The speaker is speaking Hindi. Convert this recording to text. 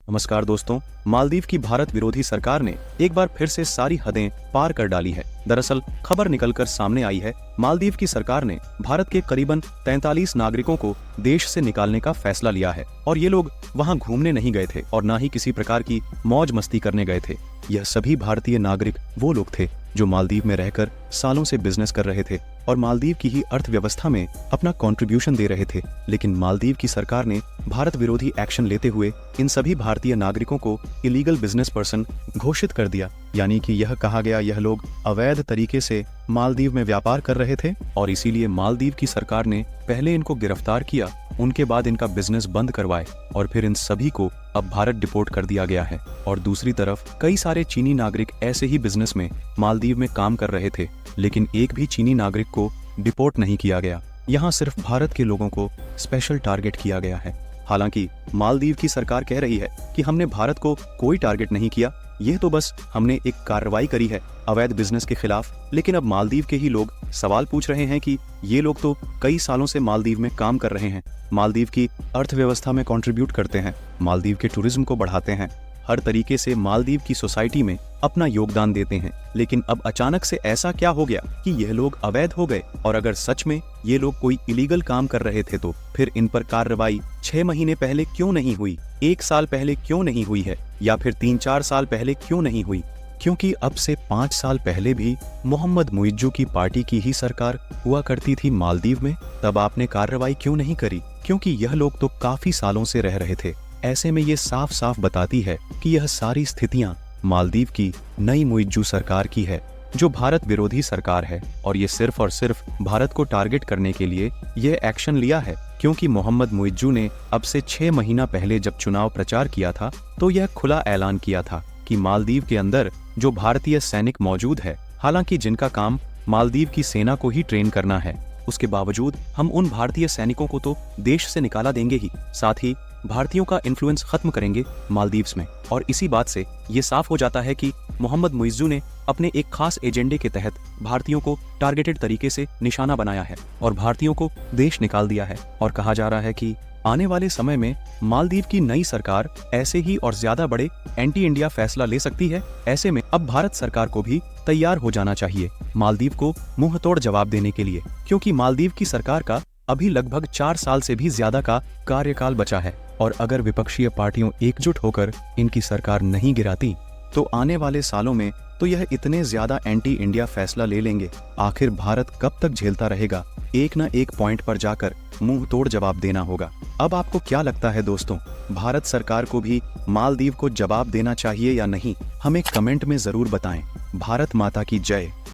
नमस्कार दोस्तों। मालदीव की भारत विरोधी सरकार ने एक बार फिर से सारी हदें पार कर डाली है। दरअसल खबर निकलकर सामने आई है, मालदीव की सरकार ने भारत के करीबन 43 नागरिकों को देश से निकालने का फैसला लिया है और ये लोग वहां घूमने नहीं गए थे और न ही किसी प्रकार की मौज मस्ती करने गए थे। यह सभी भारतीय नागरिक वो लोग थे जो मालदीव में रहकर सालों से बिजनेस कर रहे थे और मालदीव की ही अर्थव्यवस्था में अपना कंट्रीब्यूशन दे रहे थे। लेकिन मालदीव की सरकार ने भारत विरोधी एक्शन लेते हुए इन सभी भारतीय नागरिकों को इलीगल बिजनेस पर्सन घोषित कर दिया। यानी कि यह कहा गया यह लोग अवैध तरीके से मालदीव में व्यापार कर रहे थे और इसीलिए मालदीव की सरकार ने पहले इनको गिरफ्तार किया, उनके बाद इनका बिजनेस बंद करवाए और फिर इन सभी को अब भारत डिपोर्ट कर दिया गया है। और दूसरी तरफ कई सारे चीनी नागरिक ऐसे ही बिजनेस में मालदीव में काम कर रहे थे, लेकिन एक भी चीनी नागरिक को डिपोर्ट नहीं किया गया। यहाँ सिर्फ भारत के लोगों को स्पेशल टारगेट किया गया है। हालांकि मालदीव की सरकार कह रही है कि हमने भारत को कोई टारगेट नहीं किया, यह तो बस हमने एक कार्रवाई करी है अवैध बिजनेस के खिलाफ। लेकिन अब मालदीव के ही लोग सवाल पूछ रहे हैं कि ये लोग तो कई सालों से मालदीव में काम कर रहे हैं, मालदीव की अर्थव्यवस्था में कंट्रीब्यूट करते हैं, मालदीव के टूरिज्म को बढ़ाते हैं, हर तरीके से मालदीव की सोसाइटी में अपना योगदान देते हैं। लेकिन अब अचानक से ऐसा क्या हो गया कि यह लोग अवैध हो गए? और अगर सच में ये लोग कोई इलीगल काम कर रहे थे तो फिर इन पर कार्रवाई 6 महीने पहले क्यों नहीं हुई, 1 साल पहले क्यों नहीं हुई है, या फिर 3-4 साल पहले क्यों नहीं हुई? क्योंकि अब से 5 साल पहले भी मोहम्मद मुइज्जू की पार्टी की ही सरकार हुआ करती थी मालदीव में। तब आपने कार्रवाई क्यों नहीं करी? क्योंकि यह लोग तो काफी सालों से रह रहे थे। ऐसे में ये साफ साफ बताती है कि यह सारी स्थितियां मालदीव की नई मुइज्जू सरकार की है, जो भारत विरोधी सरकार है। और ये सिर्फ और सिर्फ भारत को टारगेट करने के लिए यह एक्शन लिया है, क्योंकि मोहम्मद मुइज्जू ने अब से 6 महीना पहले जब चुनाव प्रचार किया था तो यह खुला ऐलान किया था कि मालदीव के अंदर जो भारतीय सैनिक मौजूद है, हालांकि जिनका काम मालदीव की सेना को ही ट्रेन करना है, उसके बावजूद हम उन भारतीय सैनिकों को तो देश से निकाला देंगे ही, साथ ही भारतीयों का इन्फ्लुएंस खत्म करेंगे मालदीव्स में। और इसी बात से ये साफ हो जाता है कि मोहम्मद मुइज्जू ने अपने एक खास एजेंडे के तहत भारतीयों को टारगेटेड तरीके से निशाना बनाया है और भारतीयों को देश निकाल दिया है। और कहा जा रहा है कि आने वाले समय में मालदीव की नई सरकार ऐसे ही और ज्यादा बड़े एंटी इंडिया फैसला ले सकती है। ऐसे में अब भारत सरकार को भी तैयार हो जाना चाहिए मालदीव को मुंह तोड़ जवाब देने के लिए, क्योंकि मालदीव की सरकार का अभी लगभग 4 साल से भी ज्यादा का कार्यकाल बचा है। और अगर विपक्षीय पार्टियों एकजुट होकर इनकी सरकार नहीं गिराती तो आने वाले सालों में तो यह इतने ज्यादा एंटी इंडिया फैसला ले लेंगे, आखिर भारत कब तक झेलता रहेगा? एक न एक पॉइंट पर जाकर मुंह तोड़ जवाब देना होगा। अब आपको क्या लगता है दोस्तों, भारत सरकार को भी मालदीव को जवाब देना चाहिए या नहीं? हमें कमेंट में जरूर बताएं। भारत माता की जय।